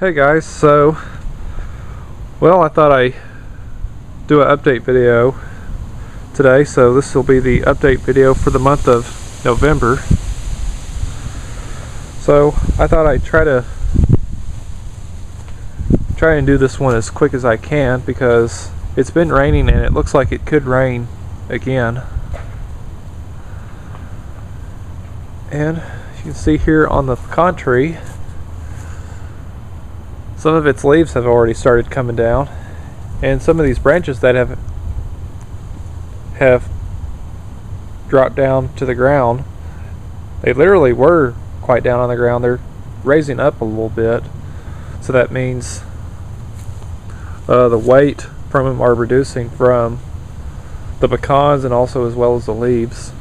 Hey guys, well, I thought I'd do an update video today, so this will be the update video for the month of November. So I thought I'd try and do this one as quick as I can because it's been raining and it looks like it could rain again. And you can see here on the pecan tree, some of its leaves have already started coming down, and some of these branches that have dropped down to the ground, they literally were quite down on the ground. They're raising up a little bit, so that means the weight from them are reducing from the pecans and also as well as the leaves.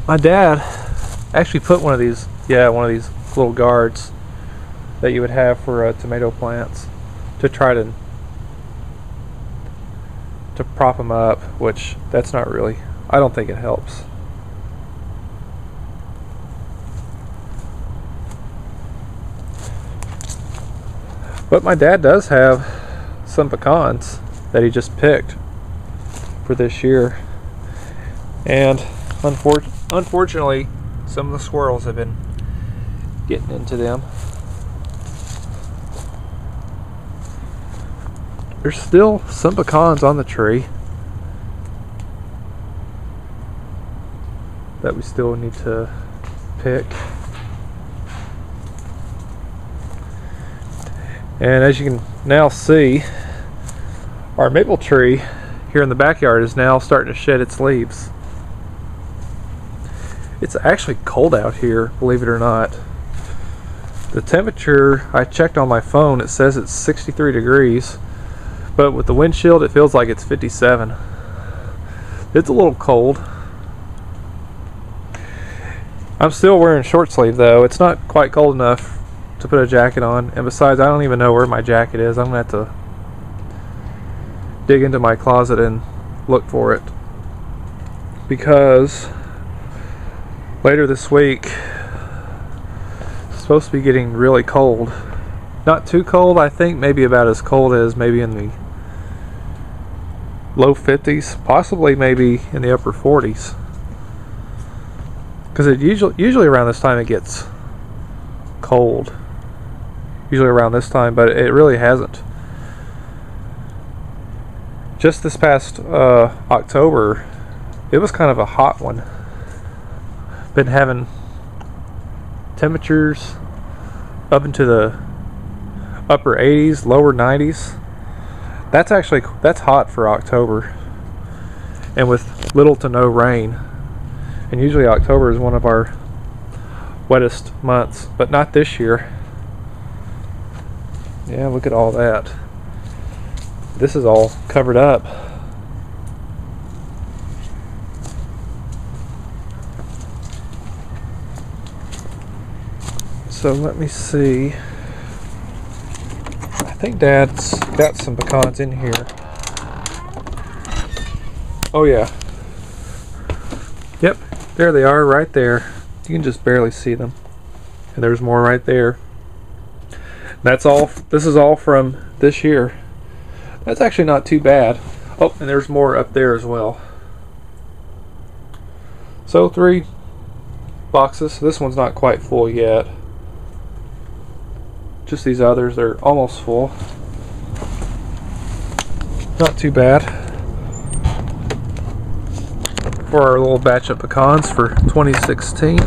My dad actually put one of these little guards that you would have for tomato plants to try to prop them up, which that's not really, I don't think it helps. But my dad does have some pecans that he just picked for this year, and unfortunately some of the squirrels have been getting into them. There's still some pecans on the tree that we still need to pick. And as you can now see, our maple tree here in the backyard is now starting to shed its leaves. It's actually cold out here, believe it or not. The temperature, I checked on my phone, it says it's 63 degrees, but with the windshield it feels like it's 57. It's a little cold. I'm still wearing short sleeve though. It's not quite cold enough to put a jacket on, and besides, I don't even know where my jacket is. I'm gonna have to dig into my closet and look for it, because later this week it's supposed to be getting really cold. Not too cold, I think maybe about as cold as maybe in the low 50s, possibly maybe in the upper 40s, because it usually around this time it gets cold, usually around this time, but it really hasn't. Just this past October, it was kind of a hot one. Been having temperatures up into the upper 80s, lower 90s. That's hot for October, and with little to no rain. And usually October is one of our wettest months, but not this year. Yeah, look at all that. This is all covered up. So let me see. I think Dad's got some pecans in here. Oh yeah. Yep, there they are right there. You can just barely see them. And there's more right there. That's all. This is all from this year. That's actually not too bad. Oh, and there's more up there as well. So 3 boxes. This one's not quite full yet. Just these others, they're almost full. Not too bad for our little batch of pecans for 2016.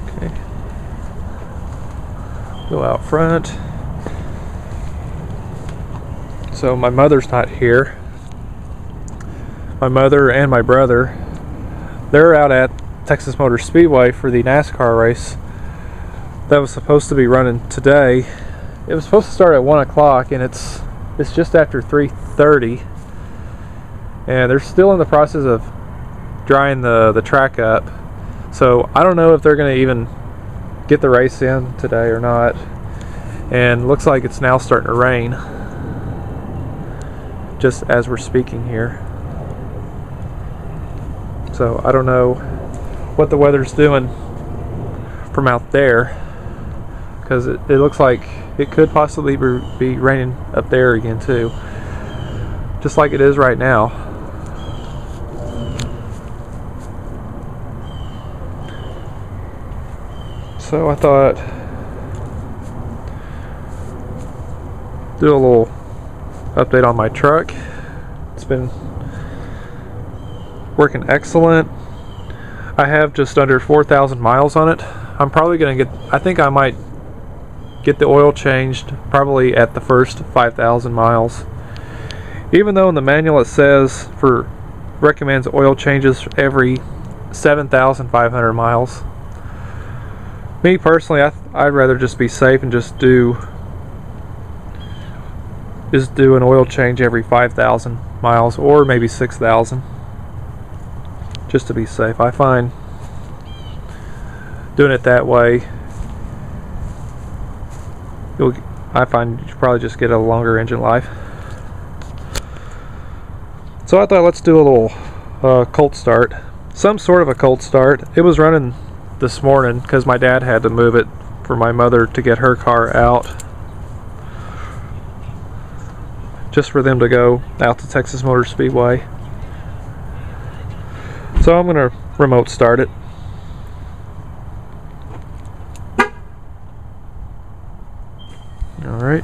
Okay. Go out front. So my mother's not here. My mother and my brother, they're out at Texas Motor Speedway for the NASCAR race that was supposed to be running today. It was supposed to start at 1 o'clock, and it's just after 3:30, and they're still in the process of drying the track up. So I don't know if they're going to even get the race in today or not. And looks like it's now starting to rain, just as we're speaking here. So I don't know what the weather's doing from out there, because it looks like it could possibly be raining up there again too, just like it is right now. So I thought do a little update on my truck. It's been working excellent. I have just under 4,000 miles on it. I'm probably gonna I think I might get the oil changed probably at the first 5,000 miles. Even though in the manual it says recommends oil changes every 7,500 miles. Me personally, I'd rather just be safe and just do an oil change every 5,000 miles, or maybe 6,000, just to be safe. I find doing it that way, I find you probably just get a longer engine life. So I thought let's do a little cold start, some sort of a cold start. It was running this morning because my dad had to move it for my mother to get her car out, just for them to go out to Texas Motor Speedway. So I'm gonna remote start it. All right.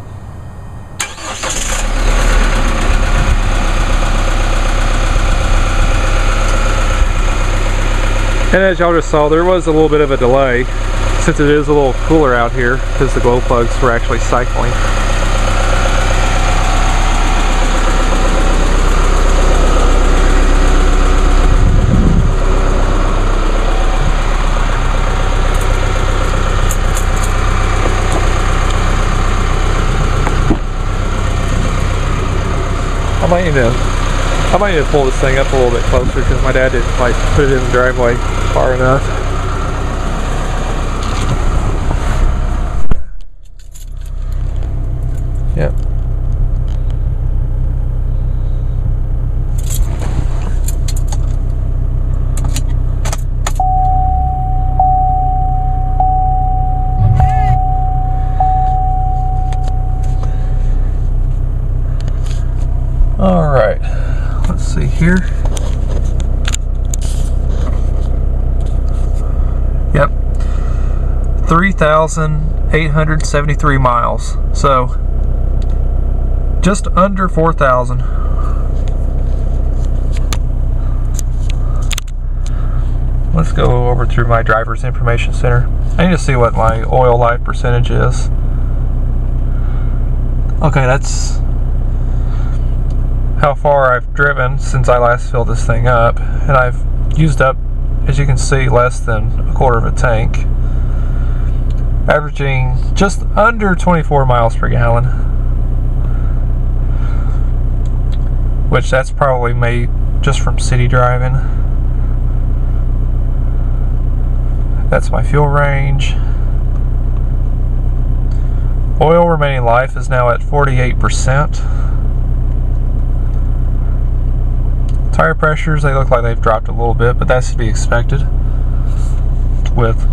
And as y'all just saw, there was a little bit of a delay since it is a little cooler out here because the glow plugs were actually cycling. I might need to pull this thing up a little bit closer because my dad didn't like put it in the driveway far enough. Yep. All right, let's see here. Yep, 3,873 miles. So just under 4,000. Let's go over through my driver's information center. I need to see what my oil life percentage is. Okay, that's how far I've driven since I last filled this thing up, and I've used up, as you can see, less than a quarter of a tank, averaging just under 24 miles per gallon, which that's probably made just from city driving. That's my fuel range. Oil remaining life is now at 48%. Tire pressures, they look like they've dropped a little bit, but that's to be expected with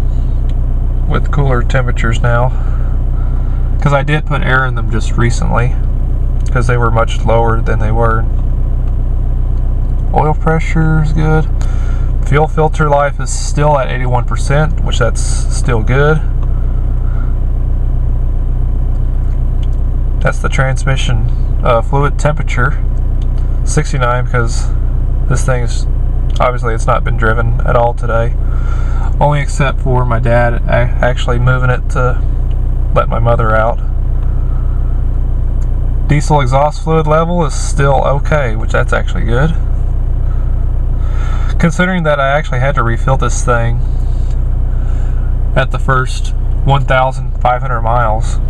cooler temperatures now, because I did put air in them just recently because they were much lower than they were. Oil pressure is good. Fuel filter life is still at 81%, which that's still good. That's the transmission fluid temperature, 69, because this thing is, obviously it's not been driven at all today, only except for my dad actually moving it to let my mother out. Diesel exhaust fluid level is still okay, which that's actually good, considering that I actually had to refill this thing at the first 1,500 miles.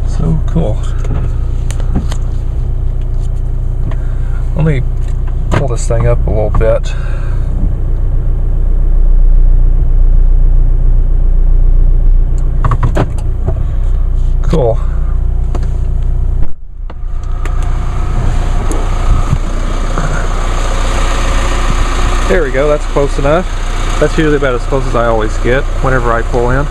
So cool. Let me pull this thing up a little bit. Cool. There we go, that's close enough. That's usually about as close as I always get whenever I pull in.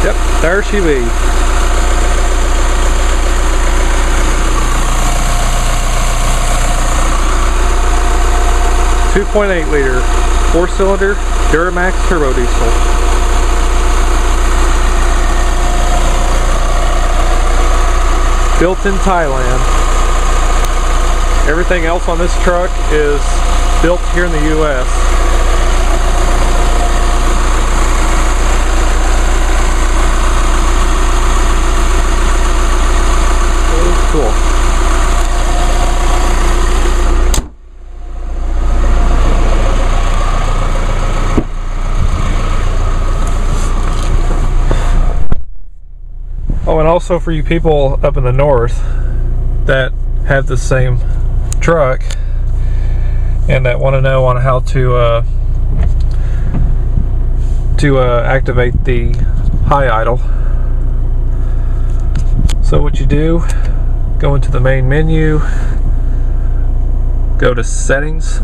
Yep, there she be. .8 liter, 4-cylinder Duramax turbo diesel. Built in Thailand. Everything else on this truck is built here in the US. Oh, cool. Oh, and also for you people up in the north that have the same truck and that want to know on how to activate the high idle. So what you do, go into the main menu, go to settings,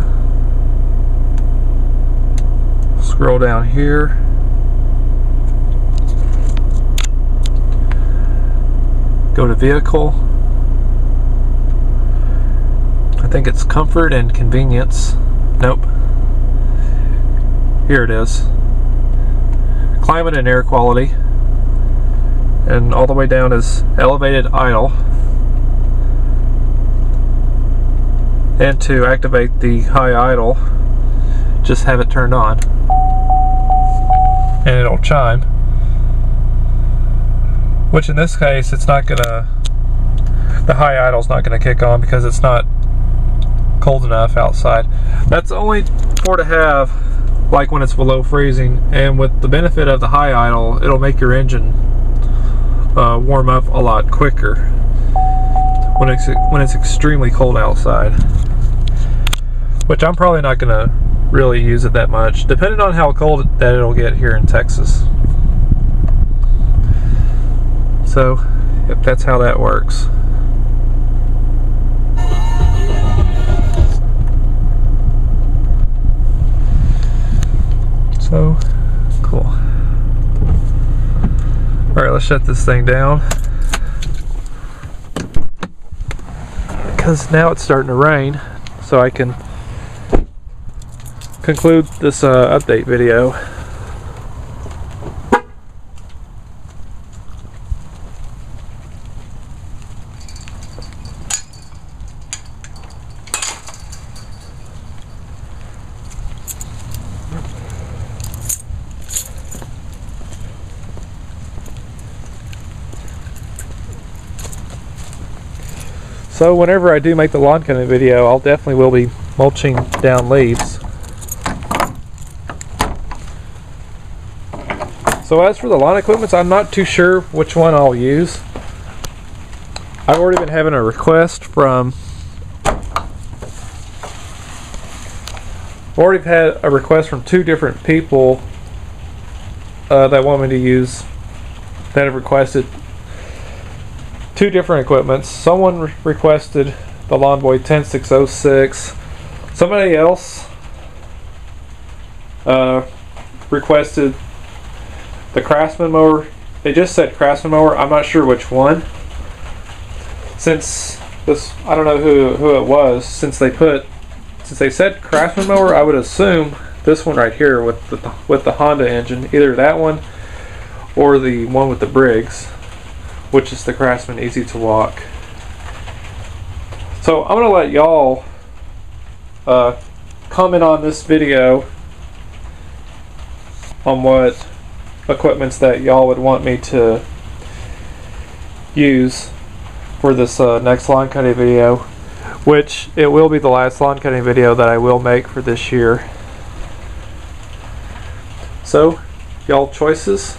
scroll down here, go to vehicle. I think it's comfort and convenience. Nope. Here it is. Climate and air quality. And all the way down is elevated idle. And to activate the high idle, just have it turned on. And it'll chime. Which in this case, it's not gonna, the high idle's not gonna kick on because it's not cold enough outside. That's only for to have like when it's below freezing, and with the benefit of the high idle, it'll make your engine warm up a lot quicker when it's extremely cold outside. Which I'm probably not gonna really use it that much, depending on how cold that it'll get here in Texas. So, yep, that's how that works. So, cool. Alright, let's shut this thing down. Because now it's starting to rain, so I can conclude this update video. So whenever I do make the lawn cutting video, I'll definitely will be mulching down leaves. So as for the lawn equipment, I'm not too sure which one I'll use. I've already been having a request from two different people that want me to use, that have requested two different equipments. Someone requested the Lawn Boy 10606. Somebody else requested the Craftsman mower. They just said Craftsman mower. I'm not sure which one. Since this, I don't know who it was. Since they said Craftsman mower, I would assume this one right here with the Honda engine, either that one or the one with the Briggs, which is the Craftsman Easy to Walk. So I'm going to let y'all comment on this video on what equipments that y'all would want me to use for this next lawn cutting video. which it will be the last lawn cutting video that I will make for this year. So, y'all choices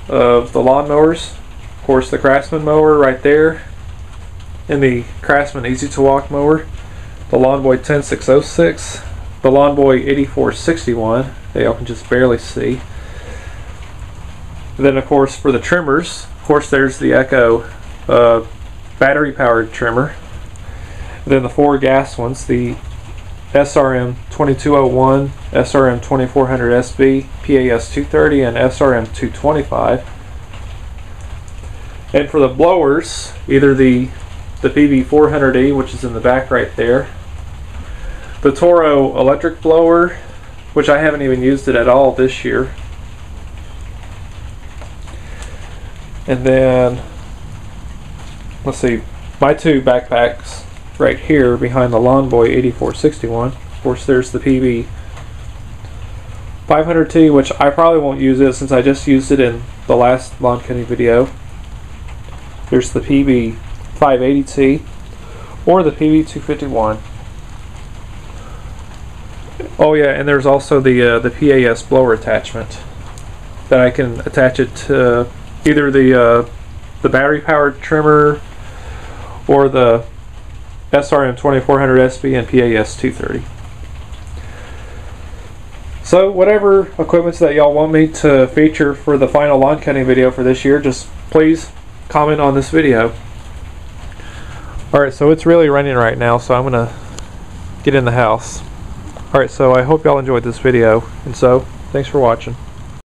of the lawnmowers. Of course, the Craftsman mower right there, and the Craftsman Easy to Walk mower, the Lawn Boy 10606, the Lawn Boy 8461 that y'all can just barely see. And then, of course, for the trimmers, of course, there's the Echo battery powered trimmer. And then the 4 gas ones, the SRM 2201, SRM 2400 SB, PAS 230, and SRM 225. And for the blowers, either the PV 400E, which is in the back right there, the Toro electric blower, which I haven't even used it at all this year, and then let's see, my 2 backpacks right here behind the Lawn Boy 8461. Of course, there's the PV 500T, which I probably won't use it since I just used it in the last lawn cutting video. There's the PV 580T or the PV 251. Oh yeah, and there's also the PAS blower attachment that I can attach it to either the battery powered trimmer or the SRM 2400 SB and PAS 230. So whatever equipments that y'all want me to feature for the final lawn cutting video for this year, just please comment on this video. Alright, so it's really raining right now, so I'm gonna get in the house. Alright, so I hope y'all enjoyed this video, and so thanks for watching.